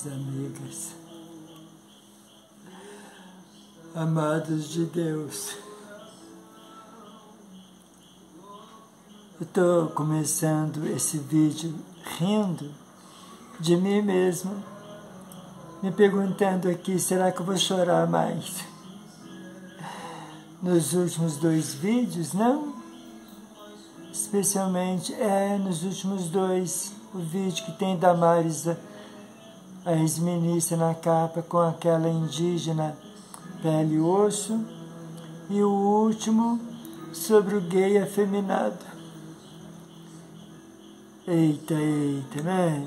amigas, amados de Deus, eu estou começando esse vídeo rindo de mim mesmo, me perguntando aqui, será que eu vou chorar mais? Nos últimos 2 vídeos, não? Especialmente, nos últimos 2, o vídeo que tem Damares, a ex-ministra na capa, com aquela indígena pele e osso, e o último sobre o gay afeminado. Eita, né?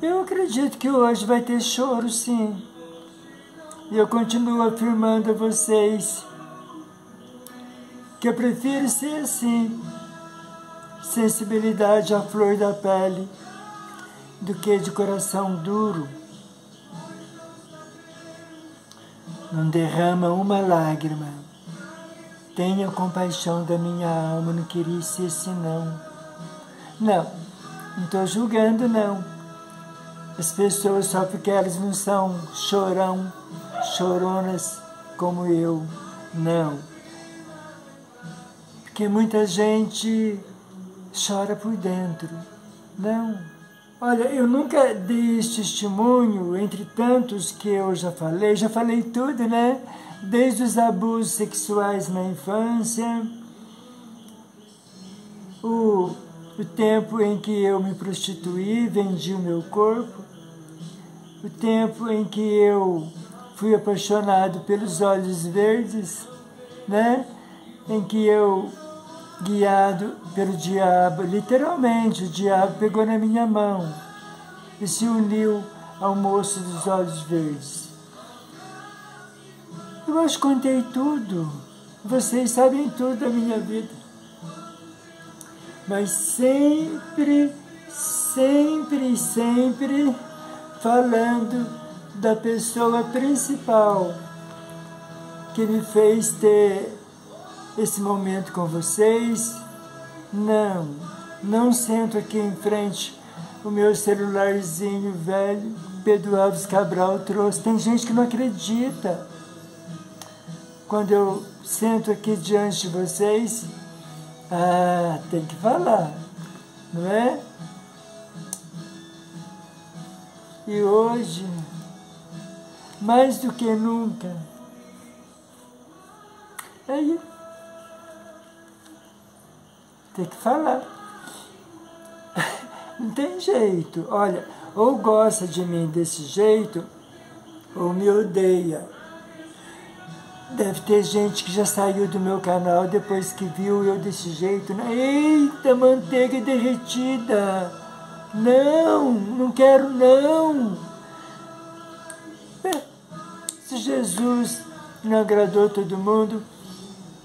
Eu acredito que hoje vai ter choro, sim. E eu continuo afirmando a vocês que eu prefiro ser assim, sensibilidade à flor da pele, do que de coração duro. Não derrama uma lágrima. Tenha compaixão da minha alma, não queria ser assim, não. Não estou julgando, não. As pessoas só porque elas não são choronas como eu, não. Porque muita gente chora por dentro, não. Olha, eu nunca dei esse testemunho, entre tantos que eu já falei tudo, né? Desde os abusos sexuais na infância, o tempo em que eu me prostituí, vendi o meu corpo, o tempo em que eu fui apaixonado pelos olhos verdes, né? Em que eu, guiado pelo diabo, literalmente, o diabo pegou na minha mão e se uniu ao moço dos olhos verdes. Eu acho que contei tudo, vocês sabem tudo da minha vida, mas sempre falando da pessoa principal que me fez ter esse momento com vocês. Não sento aqui em frente o meu celularzinho velho, Pedro Alves Cabral trouxe. Tem gente que não acredita. Quando eu sento aqui diante de vocês, tem que falar, não é? E hoje, mais do que nunca, aí tem que falar. Não tem jeito. Olha, ou gosta de mim desse jeito, ou me odeia. Deve ter gente que já saiu do meu canal depois que viu eu desse jeito, né? Eita, manteiga derretida! Não quero, não! Se Jesus não agradou todo mundo,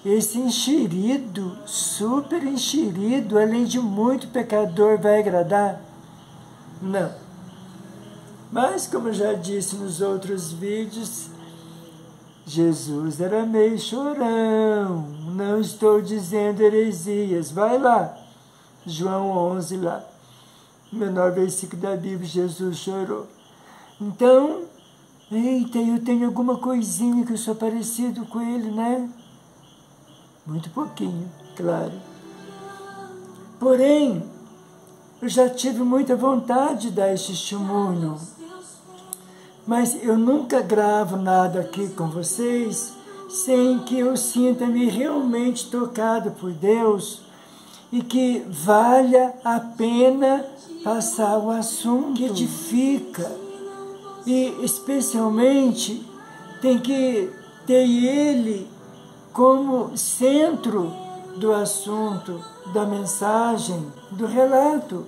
esse enxerido, super enxerido, além de muito pecador, vai agradar? Não. Mas, como eu já disse nos outros vídeos, Jesus era meio chorão. Não estou dizendo heresias. Vai lá, João 11 lá. O menor versículo da Bíblia, Jesus chorou. Então, eita, eu tenho alguma coisinha que eu sou parecido com ele, né? Muito pouquinho, claro. Porém, eu já tive muita vontade de dar esse testemunho. Mas eu nunca gravo nada aqui com vocês sem que eu sinta-me realmente tocado por Deus e que valha a pena passar o assunto que edifica. E, especialmente, tem que ter ele como centro do assunto, da mensagem, do relato.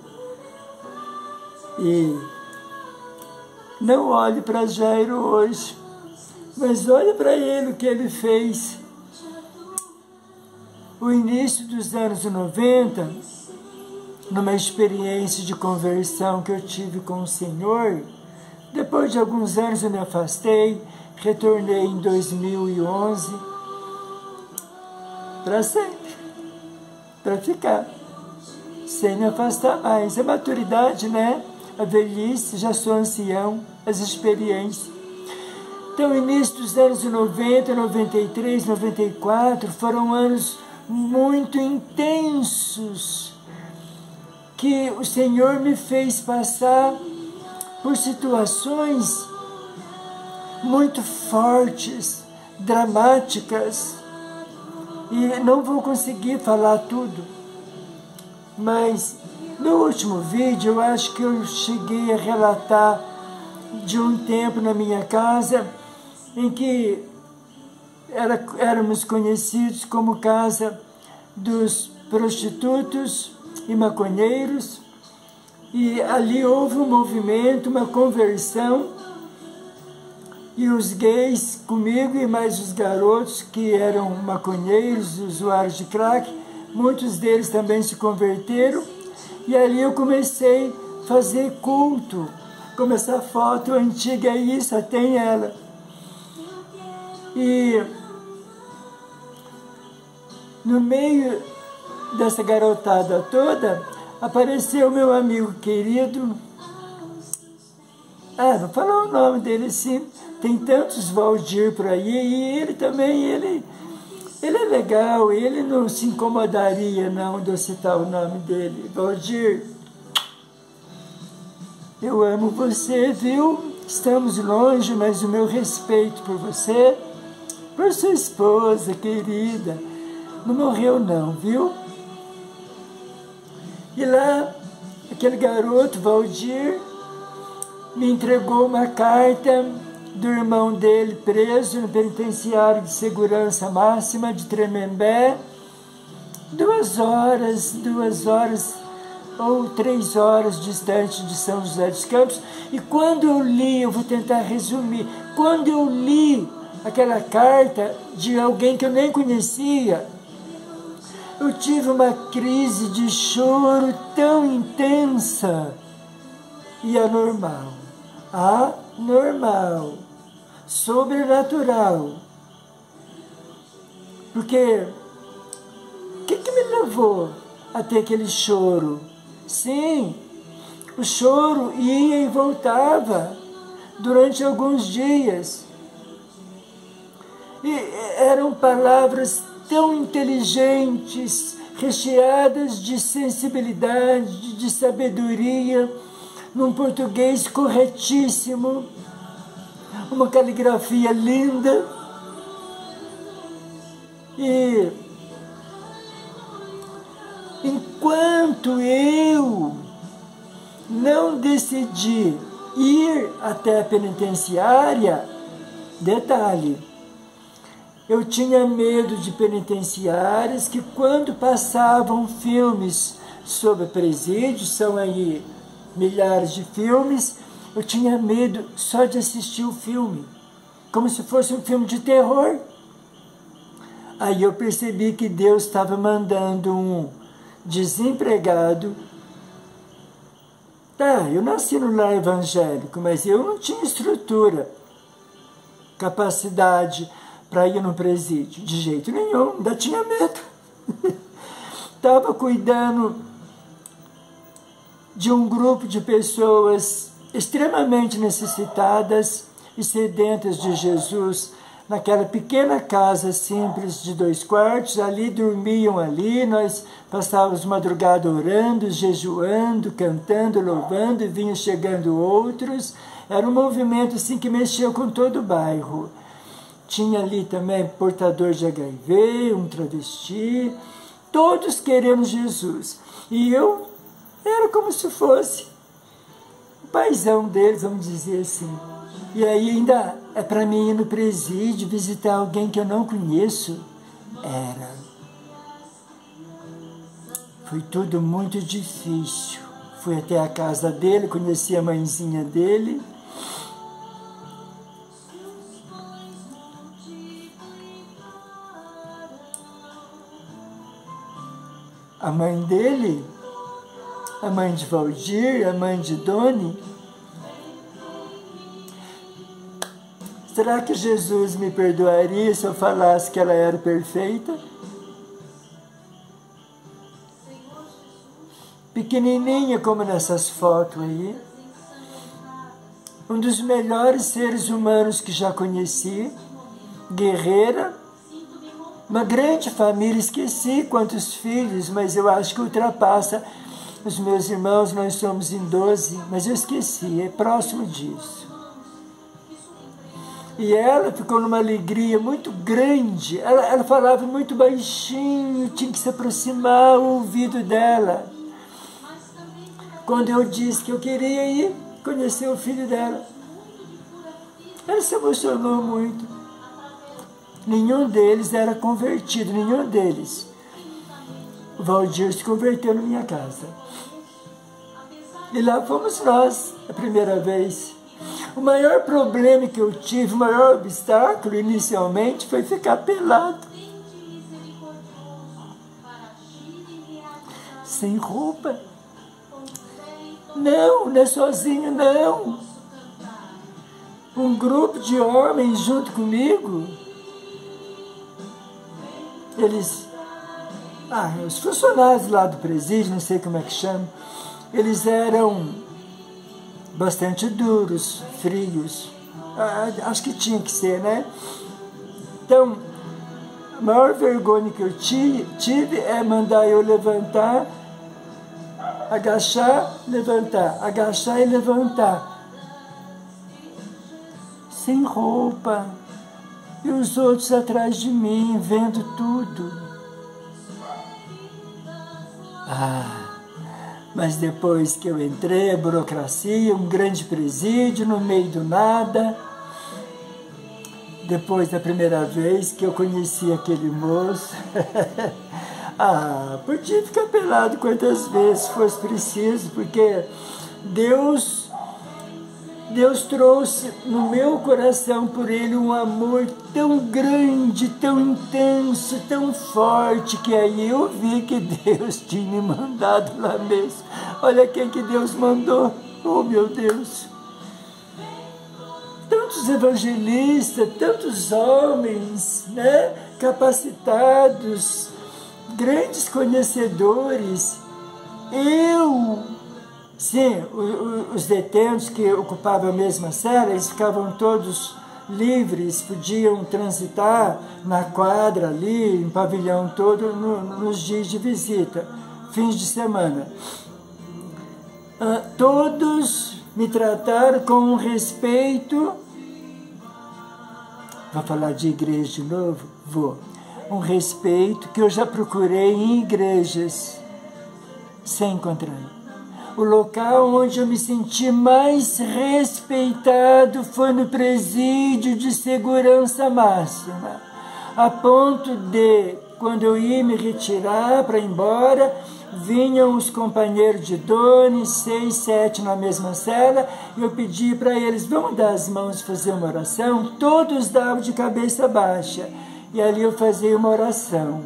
E não olhe para Jairo hoje, mas olhe para ele, o que ele fez. O início dos anos 90, numa experiência de conversão que eu tive com o Senhor, depois de alguns anos eu me afastei, retornei em 2011, para sempre, para ficar, sem me afastar mais. É maturidade, né? a velhice, já sou ancião, as experiências. Então, o início dos anos 90, 93, 94 foram anos muito intensos que o Senhor me fez passar por situações muito fortes, dramáticas, e não vou conseguir falar tudo, mas no último vídeo eu acho que eu cheguei a relatar de um tempo na minha casa em que éramos conhecidos como casa dos prostitutos e maconheiros, e ali houve um movimento, uma conversão, e os gays comigo e mais os garotos que eram maconheiros, usuários de crack, muitos deles também se converteram, e ali eu comecei a fazer culto, como essa foto antiga aí, só tem ela. E no meio dessa garotada toda, apareceu meu amigo querido, não falar o nome dele sim, tem tantos Valdir por aí, e ele também, ele é legal, ele não se incomodaria não de eu citar o nome dele. Valdir, eu amo você, viu? Estamos longe, mas o meu respeito por você, por sua esposa querida, não morreu não, viu? E lá, aquele garoto, Valdir, me entregou uma carta do irmão dele preso no penitenciário de segurança máxima de Tremembé, 2 horas ou 3 horas distante de São José dos Campos. E quando eu li, eu vou tentar resumir, quando eu li aquela carta de alguém que eu nem conhecia, eu tive uma crise de choro tão intensa e anormal, sobrenatural. Porque o que me levou a ter aquele choro? Sim, o choro ia e voltava durante alguns dias. E eram palavras tão inteligentes, recheadas de sensibilidade, de sabedoria, num português corretíssimo, uma caligrafia linda. E enquanto eu não decidi ir até a penitenciária, detalhe, eu tinha medo de penitenciárias que, quando passavam filmes sobre presídios, são aí milhares de filmes, eu tinha medo só de assistir o filme, como se fosse um filme de terror. Aí eu percebi que Deus estava mandando um desempregado. Eu nasci no lar evangélico, mas eu não tinha estrutura, capacidade para ir no presídio, de jeito nenhum, ainda tinha medo. Estava cuidando de um grupo de pessoas extremamente necessitadas e sedentas de Jesus, naquela pequena casa simples de 2 quartos, ali dormiam ali, nós passávamos madrugada orando, jejuando, cantando, louvando, e vinham chegando outros. Era um movimento assim que mexeu com todo o bairro. Tinha ali também portador de HIV, um travesti, todos querendo Jesus. E eu era como se fosse o paizão deles, vamos dizer assim. E aí ainda é para mim ir no presídio, visitar alguém que eu não conheço. Foi tudo muito difícil. Fui até a casa dele, conheci a mãezinha dele. A mãe dele, a mãe de Valdir, a mãe de Doni. Será que Jesus me perdoaria se eu falasse que ela era perfeita? Pequenininha como nessas fotos aí. um dos melhores seres humanos que já conheci, guerreira, uma grande família, esqueci quantos filhos, mas eu acho que ultrapassa os meus irmãos, nós somos em 12, mas eu esqueci, é próximo disso. E ela ficou numa alegria muito grande, ela falava muito baixinho, tinha que se aproximar o ouvido dela. Quando eu disse que eu queria ir conhecer o filho dela, ela se emocionou muito. Nenhum deles era convertido, nenhum deles. O Valdir se converteu na minha casa. E lá fomos nós, a primeira vez. O maior problema que eu tive, o maior obstáculo inicialmente foi ficar pelado. Sem roupa. Não é sozinho, não. Um grupo de homens junto comigo. Eles, os funcionários lá do presídio, não sei como é que chama, eles eram bastante duros, frios. Acho que tinha que ser, né? Então, a maior vergonha que eu tive é mandar eu levantar, agachar, levantar, agachar e levantar. Sem roupa. E os outros atrás de mim, vendo tudo. Mas depois que eu entrei, a burocracia, um grande presídio no meio do nada. Depois da primeira vez que eu conheci aquele moço, podia ficar pelado quantas vezes fosse preciso, porque Deus trouxe no meu coração por ele um amor tão grande, tão intenso, tão forte, que aí eu vi que Deus tinha me mandado lá mesmo. Olha quem que Deus mandou, oh meu Deus! Tantos evangelistas, tantos homens, né, capacitados, grandes conhecedores. Sim, os detentos que ocupavam a mesma cela, eles ficavam todos livres, podiam transitar na quadra ali, em pavilhão todo, nos dias de visita, fins de semana. Todos me trataram com um respeito. Vou falar de igreja de novo? Vou. Um respeito que eu já procurei em igrejas, sem encontrar. O local onde eu me senti mais respeitado foi no presídio de segurança máxima, a ponto de, quando eu ia me retirar para ir embora, vinham os companheiros de Doni, 6, 7 na mesma cela, e eu pedi para eles, vamos dar as mãos e fazer uma oração? Todos davam de cabeça baixa, e ali eu fazia uma oração,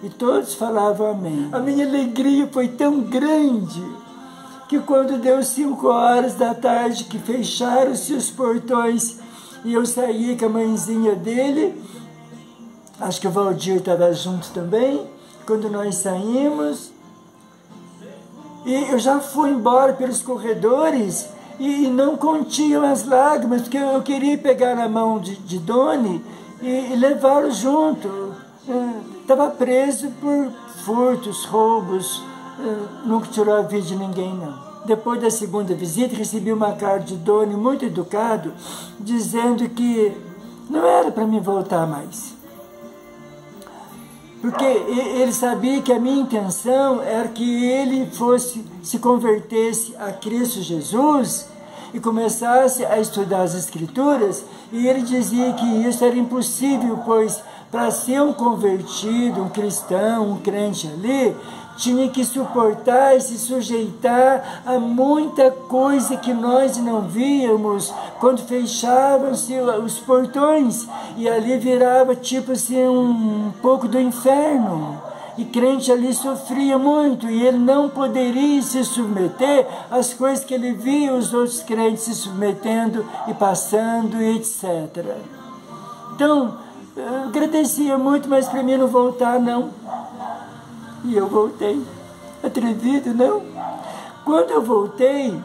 e todos falavam amém. A minha alegria foi tão grande, que quando deu 5 horas da tarde, que fecharam-se os portões, e eu saí com a mãezinha dele, acho que o Valdir estava junto também, quando nós saímos, e eu já fui embora pelos corredores, e não continham as lágrimas, porque eu queria pegar na mão de Doni e levá-lo junto. Estava preso por furtos, roubos, nunca tirou a vida de ninguém, não. Depois da segunda visita, recebi uma carta de Doni muito educado, dizendo que não era para mim voltar mais. Porque ele sabia que a minha intenção era que ele se convertesse a Cristo Jesus e começasse a estudar as Escrituras, e ele dizia que isso era impossível, pois para ser um convertido, um cristão, um crente ali, tinha que suportar e se sujeitar a muita coisa que nós não víamos quando fechavam-se os portões, e ali virava tipo assim um pouco do inferno. E crente ali sofria muito, e ele não poderia se submeter às coisas que ele via os outros crentes se submetendo e passando, e etc. Então, eu agradecia muito, mas para mim não voltar, não. E eu voltei. Atrevido, não? Quando eu voltei,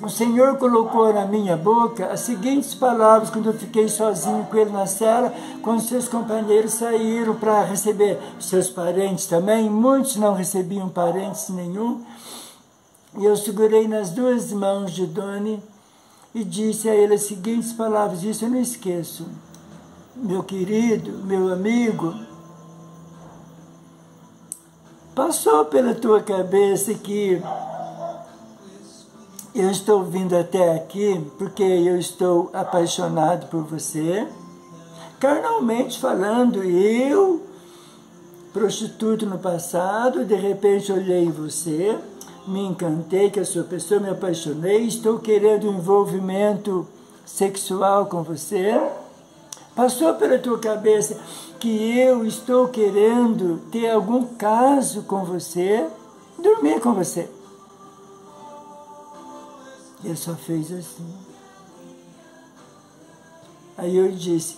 o Senhor colocou na minha boca as seguintes palavras quando eu fiquei sozinho com ele na cela, quando seus companheiros saíram para receber seus parentes também. Muitos não recebiam parentes nenhum. E eu segurei nas duas mãos de Doni e disse a ele as seguintes palavras, isso eu não esqueço. Meu querido, meu amigo, passou pela tua cabeça que eu estou vindo até aqui porque eu estou apaixonado por você. Carnalmente falando, eu, prostituto no passado, de repente olhei em você, me encantei com a sua pessoa, me apaixonei, estou querendo um envolvimento sexual com você. Passou pela tua cabeça que eu estou querendo ter algum caso com você, dormir com você. Ele só fez assim. Aí eu disse,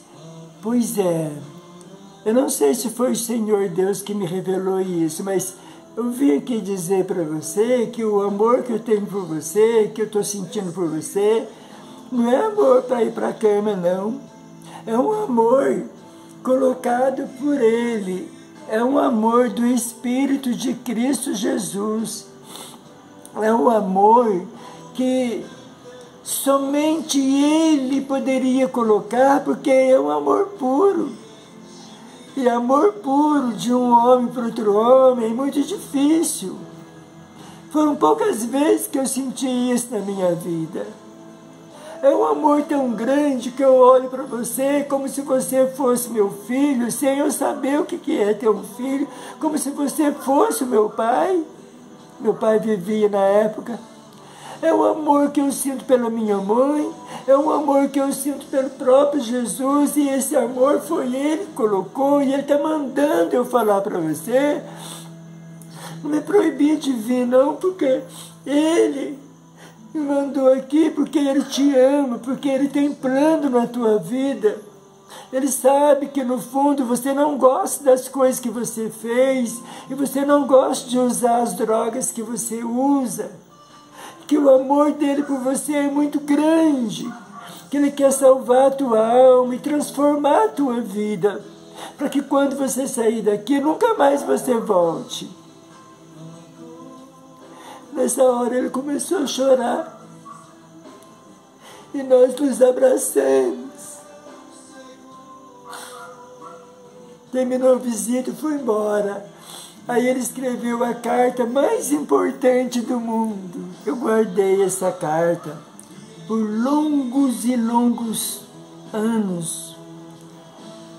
pois é, eu não sei se foi o Senhor Deus que me revelou isso, mas eu vim aqui dizer para você que o amor que eu tenho por você, que eu estou sentindo por você, não é amor para ir para a cama, não. É um amor colocado por Ele. É um amor do Espírito de Cristo Jesus. É um amor que somente Ele poderia colocar, porque é um amor puro. E amor puro de um homem para outro homem é muito difícil. Foram poucas vezes que eu senti isso na minha vida. É um amor tão grande que eu olho para você como se você fosse meu filho, sem eu saber o que é ter um filho, como se você fosse o meu pai. Meu pai vivia na época. É um amor que eu sinto pela minha mãe, é um amor que eu sinto pelo próprio Jesus, e esse amor foi Ele que colocou, e Ele está mandando eu falar para você. Não me proibir de vir, não, porque Ele me mandou aqui, porque Ele te ama, porque Ele tem plano na tua vida. Ele sabe que no fundo você não gosta das coisas que você fez, e você não gosta de usar as drogas que você usa. Que o amor dele por você é muito grande, que ele quer salvar a tua alma e transformar a tua vida, para que quando você sair daqui, nunca mais você volte. Nessa hora ele começou a chorar, e nós nos abracemos. Terminou a visita e foi embora. Aí ele escreveu a carta mais importante do mundo. Eu guardei essa carta por longos e longos anos.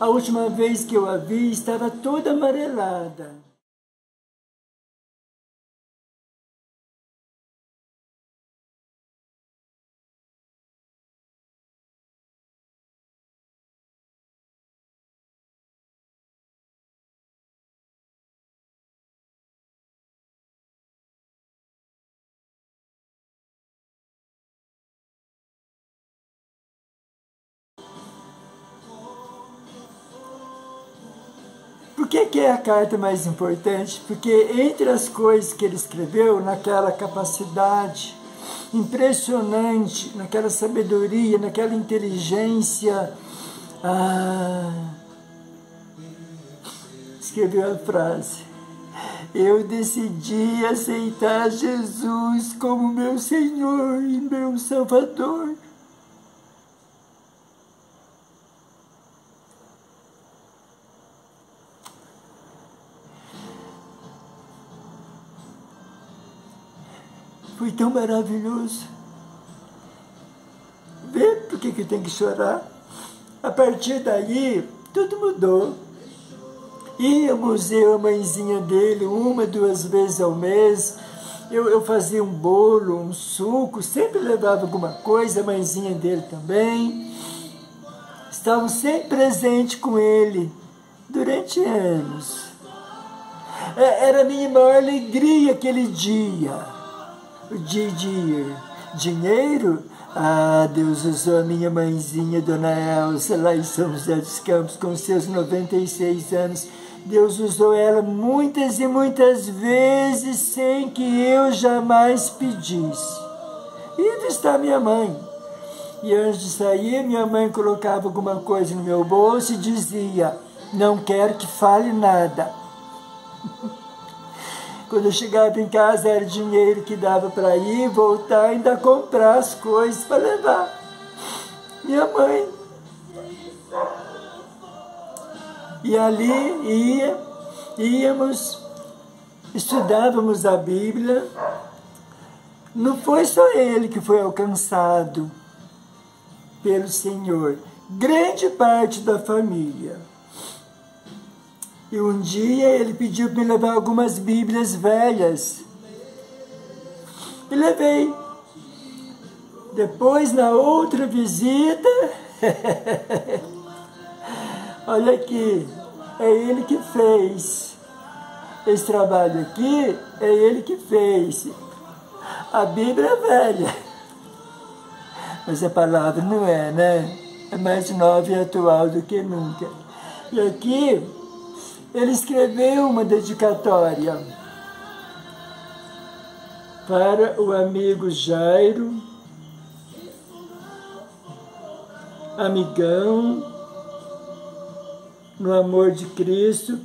A última vez que eu a vi, estava toda amarelada. Por que é a carta mais importante? Porque entre as coisas que ele escreveu, naquela capacidade impressionante, naquela sabedoria, naquela inteligência, escreveu a frase: eu decidi aceitar Jesus como meu Senhor e meu Salvador. Foi tão maravilhoso. Vê por que eu tenho que chorar? A partir daí, tudo mudou. Íamos eu, a mãezinha dele, 1, 2 vezes ao mês. Eu fazia um bolo, um suco, sempre levava alguma coisa, a mãezinha dele também. Estávamos sempre presentes com ele, durante anos. Era a minha maior alegria aquele dia. O dia de dinheiro, Deus usou a minha mãezinha, Dona Elsa, lá em São José dos Campos, com seus 96 anos. Deus usou ela muitas e muitas vezes sem que eu jamais pedisse. e está minha mãe. E antes de sair, minha mãe colocava alguma coisa no meu bolso e dizia: não quero que fale nada. Quando eu chegava em casa, era dinheiro que dava para ir, voltar e ainda comprar as coisas para levar. Minha mãe. E ali íamos, estudávamos a Bíblia. Não foi só ele que foi alcançado pelo Senhor, grande parte da família. E um dia ele pediu para me levar algumas Bíblias velhas. E levei. Depois, na outra visita, olha aqui, é ele que fez. Esse trabalho aqui, é ele que fez. A Bíblia é velha, mas a palavra não é, né? É mais nova e atual do que nunca. E aqui, ele escreveu uma dedicatória para o amigo Jairo, amigão, no amor de Cristo,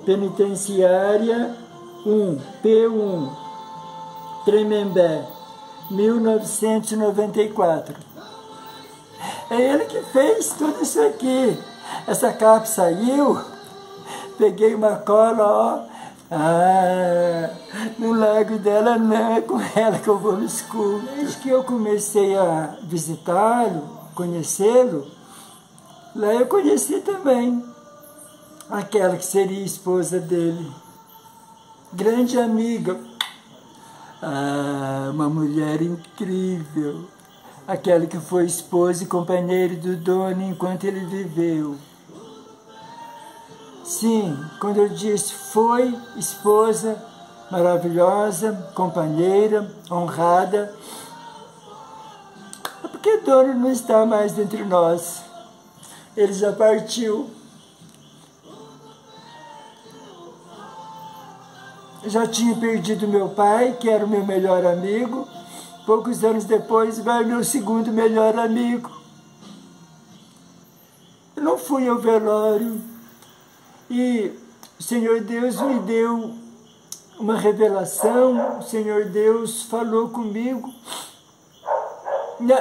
penitenciária 1, P1, Tremembé, 1994. É ele que fez tudo isso aqui. Essa capa saiu, peguei uma cola, não largo dela não, é com ela que eu vou no escuro. Desde que eu comecei a visitá-lo, conhecê-lo, lá eu conheci também aquela que seria esposa dele, grande amiga, uma mulher incrível, aquela que foi esposa e companheira do dono enquanto ele viveu. Sim, quando eu disse foi esposa maravilhosa, companheira, honrada, é porque o dono não está mais entre nós. Ele já partiu. Já tinha perdido meu pai, que era o meu melhor amigo. Poucos anos depois, vai meu segundo melhor amigo. Eu não fui ao velório. E o Senhor Deus me deu uma revelação. O Senhor Deus falou comigo.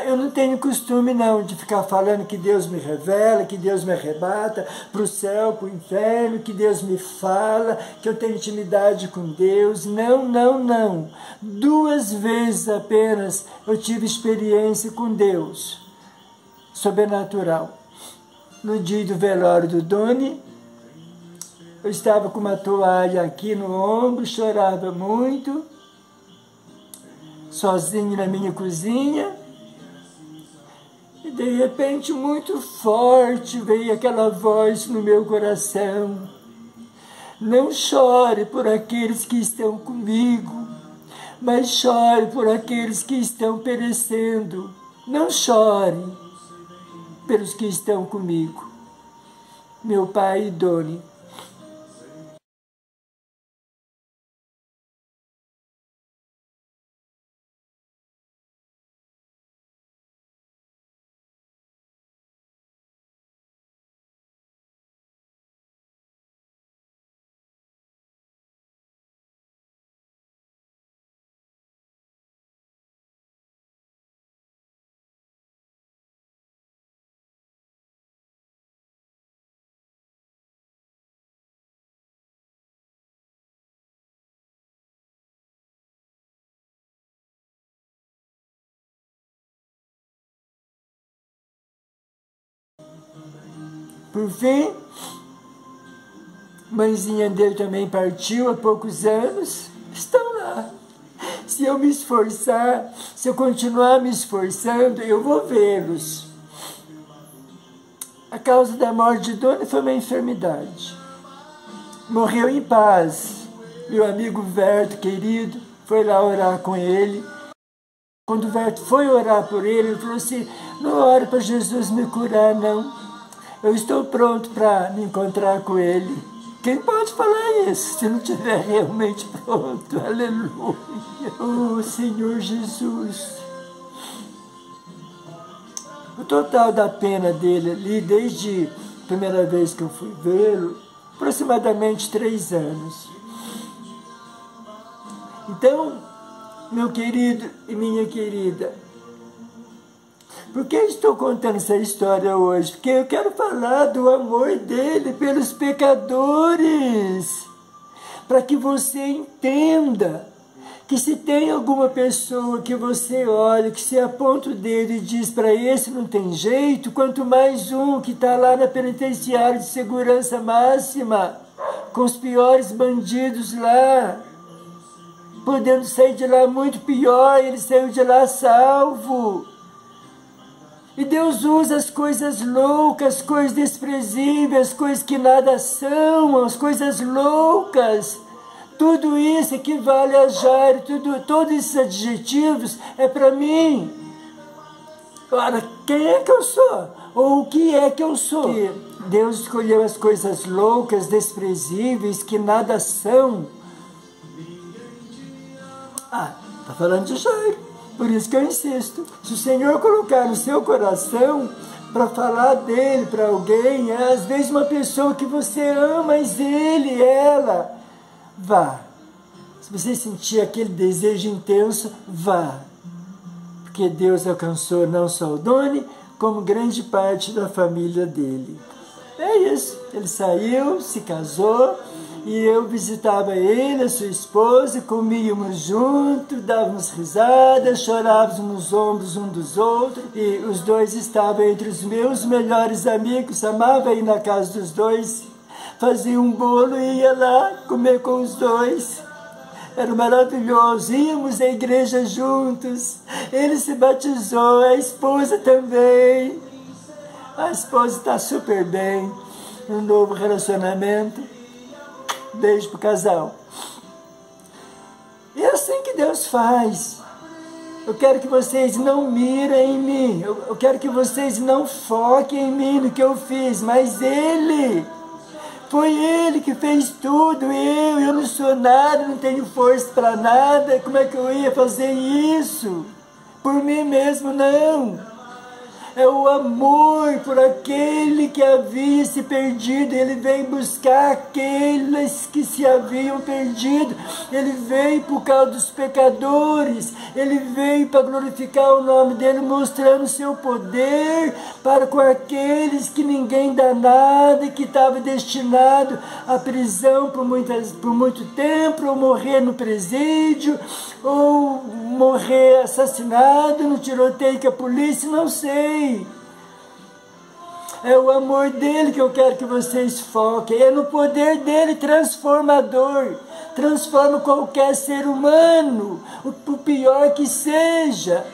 Eu não tenho costume não de ficar falando que Deus me revela, que Deus me arrebata para o céu, para o inferno, que Deus me fala, que eu tenho intimidade com Deus. Não, não, não. 2 vezes apenas eu tive experiência com Deus, sobrenatural. No dia do velório do Doni, eu estava com uma toalha aqui no ombro, chorava muito, sozinho na minha cozinha. E de repente, muito forte, veio aquela voz no meu coração: não chore por aqueles que estão comigo, mas chore por aqueles que estão perecendo. Não chore pelos que estão comigo. Meu pai e Doni. Por fim, mãezinha dele também partiu há poucos anos. Estão lá. Se eu me esforçar, se eu continuar me esforçando, eu vou vê-los. A causa da morte de Doni foi uma enfermidade. Morreu em paz. Meu amigo Verto, querido, foi lá orar com ele. Quando o Verto foi orar por ele, ele falou assim: não ore para Jesus me curar, não. Eu estou pronto para me encontrar com ele. Quem pode falar isso se não estiver realmente pronto? Aleluia. Oh, Senhor Jesus, O total da pena dele ali, desde a primeira vez que eu fui vê-lo, aproximadamente 3 anos. Então, meu querido e minha querida, por que estou contando essa história hoje? Porque eu quero falar do amor dele pelos pecadores, para que você entenda que se tem alguma pessoa que você olha, que se aponta o dedo e diz para esse não tem jeito, quanto mais um que está lá na penitenciária de segurança máxima, com os piores bandidos lá, podendo sair de lá muito pior, ele saiu de lá salvo. E Deus usa as coisas loucas, as coisas desprezíveis, as coisas que nada são, as coisas loucas. Tudo isso equivale a Jairo, todos esses adjetivos é para mim. Ora, quem é que eu sou? Ou o que é que eu sou? Que Deus escolheu as coisas loucas, desprezíveis, que nada são. Está falando de Jairo. Por isso que eu insisto, se o Senhor colocar no seu coração para falar dele para alguém, às vezes uma pessoa que você ama, mas ele, ela, vá. Se você sentir aquele desejo intenso, vá. Porque Deus alcançou não só o Doni, como grande parte da família dele. É isso, ele saiu, se casou, e eu visitava ele, a sua esposa, comíamos juntos, dávamos risadas, chorávamos nos ombros um dos outros, e os dois estavam entre os meus melhores amigos, amava ir na casa dos dois, fazia um bolo e ia lá comer com os dois. Era maravilhoso, íamos à igreja juntos, ele se batizou, a esposa também. A esposa está super bem, um novo relacionamento. Beijo pro casal. E é assim que Deus faz. Eu quero que vocês não mirem em mim. Eu quero que vocês não foquem em mim, no que eu fiz. Mas Ele, foi Ele que fez tudo. Eu não sou nada, não tenho força para nada. Como é que eu ia fazer isso? Por mim mesmo, não. É o amor por aquele que havia se perdido. Ele veio buscar aqueles que se haviam perdido. Ele veio por causa dos pecadores. Ele veio para glorificar o nome dele, mostrando o seu poder para com aqueles que ninguém dá nada e que estava destinado à prisão por muito tempo, ou morrer no presídio, ou morrer assassinado no tiroteio com a polícia, não sei. É o amor dele que eu quero que vocês foquem. É no poder dele transformador. Transforma qualquer ser humano, o pior que seja.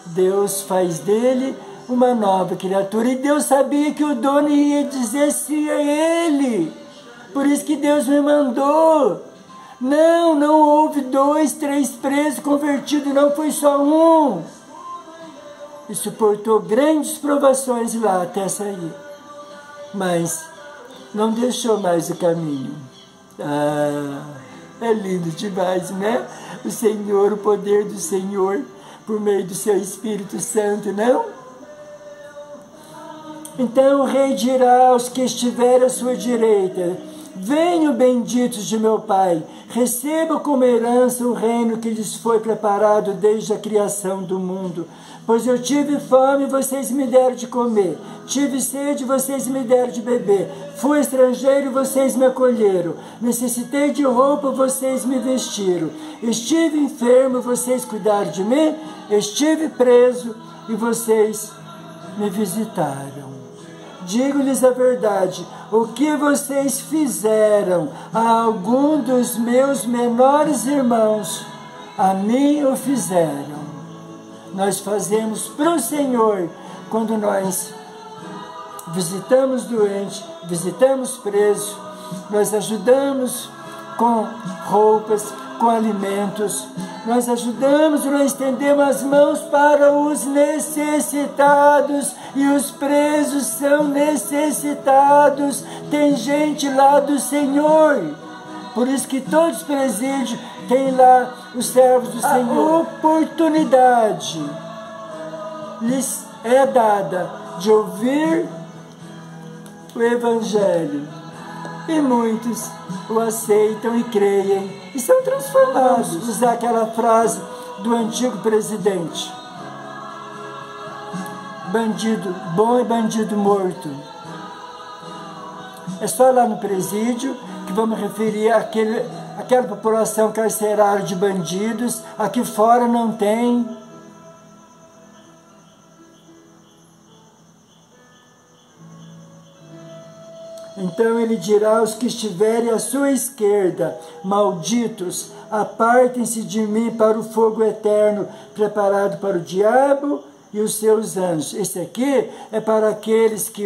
Deus faz dele uma nova criatura. E Deus sabia que o dono ia dizer sim a ele. Por isso que Deus me mandou. Não houve 2, 3 presos convertidos, não foi só um. E suportou grandes provações lá até sair. Mas não deixou mais o caminho. É lindo demais, né? O Senhor, o poder do Senhor, por meio do seu Espírito Santo, não? Então o rei dirá aos que estiverem à sua direita: venham, benditos de meu Pai, recebam como herança o reino que lhes foi preparado desde a criação do mundo. Pois eu tive fome e vocês me deram de comer. Tive sede e vocês me deram de beber. Fui estrangeiro e vocês me acolheram. Necessitei de roupa, vocês me vestiram. Estive enfermo e vocês cuidaram de mim. Estive preso e vocês me visitaram. Digo-lhes a verdade, o que vocês fizeram a algum dos meus menores irmãos, a mim o fizeram. Nós fazemos para o Senhor quando nós visitamos doente, visitamos preso, nós ajudamos com roupas, com alimentos, nós ajudamos, nós estendemos as mãos para os necessitados, e os presos são necessitados. Tem gente lá do Senhor, por isso que todos os presídios têm lá os servos do Senhor. A oportunidade lhes é dada de ouvir o Evangelho. E muitos o aceitam e creem e são transformados. Usar aquela frase do antigo presidente: bandido bom e bandido morto. É só lá no presídio que vamos referir àquela população carcerária de bandidos. Aqui fora não tem. Então ele dirá aos que estiverem à sua esquerda: malditos, apartem-se de mim para o fogo eterno, preparado para o diabo e os seus anjos. Esse aqui é para aqueles que,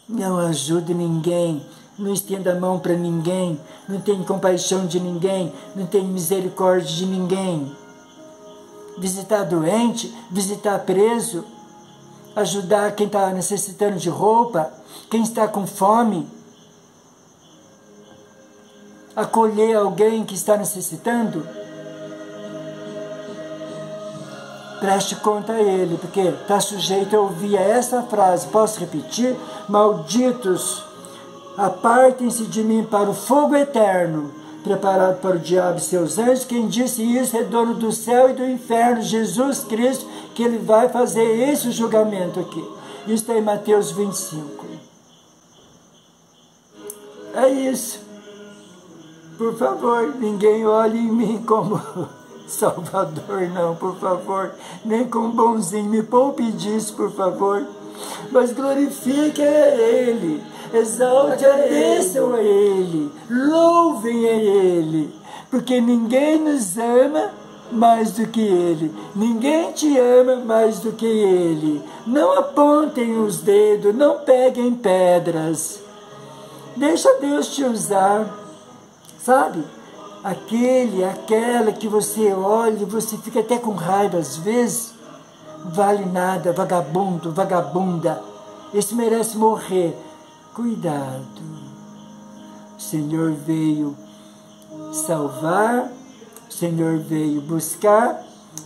não ajuda ninguém, não estenda a mão para ninguém, não tem compaixão de ninguém, não tem misericórdia de ninguém. Visitar doente, visitar preso, ajudar quem está necessitando de roupa, quem está com fome, acolher alguém que está necessitando. Preste conta a ele, porque está sujeito a ouvir essa frase. Posso repetir? Malditos, apartem-se de mim para o fogo eterno, preparado para o diabo e seus anjos. Quem disse isso é dono do céu e do inferno, Jesus Cristo, que ele vai fazer esse julgamento aqui. Isso está em Mateus 25. É isso. Por favor, ninguém olhe em mim como Salvador, não, por favor. Nem como bonzinho. Me poupe disso, por favor. Mas glorifique a Ele. Exalte, agradeçam a Ele. Louvem a Ele. Porque ninguém nos ama mais do que Ele. Ninguém te ama mais do que Ele. Não apontem os dedos, não peguem pedras. Deixa Deus te usar, sabe? Aquela que você olha e você fica até com raiva às vezes, vale nada, vagabundo, vagabunda. Esse merece morrer. Cuidado. O Senhor veio salvar, o Senhor veio buscar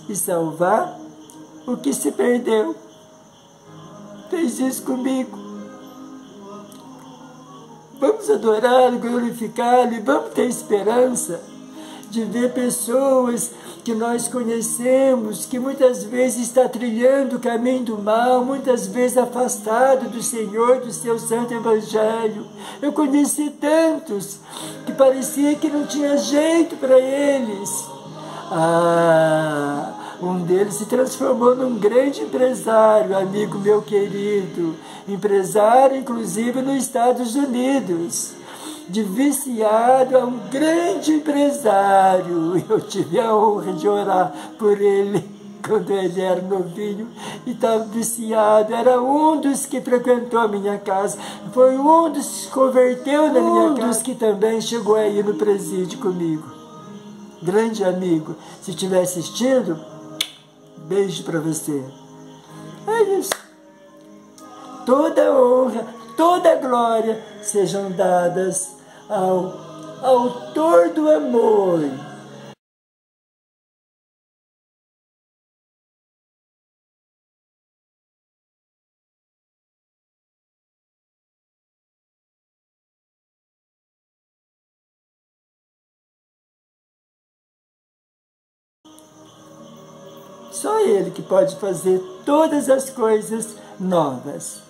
e salvar o que se perdeu. Fez isso comigo. Vamos adorá-lo, glorificá-lo e vamos ter esperança de ver pessoas que nós conhecemos, que muitas vezes está trilhando o caminho do mal, muitas vezes afastado do Senhor, do seu santo Evangelho. Eu conheci tantos que parecia que não tinha jeito para eles. Um deles se transformou num grande empresário, amigo meu querido, empresário inclusive nos Estados Unidos, de viciado a um grande empresário. Eu tive a honra de orar por ele quando ele era novinho e estava viciado. Era um dos que frequentou a minha casa, foi um dos que se converteu na minha casa, dos que também chegou aí no presídio comigo. Grande amigo, se estiver assistindo, beijo para você. É isso. Toda honra, toda glória sejam dadas ao Autor do amor. Só Ele que pode fazer todas as coisas novas.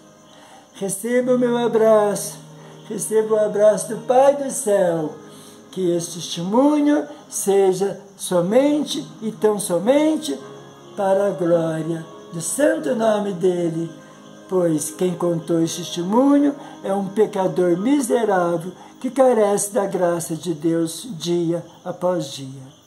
Receba o meu abraço, receba o abraço do Pai do céu. Que este testemunho seja somente e tão somente para a glória do santo nome dEle. Pois quem contou este testemunho é um pecador miserável que carece da graça de Deus dia após dia.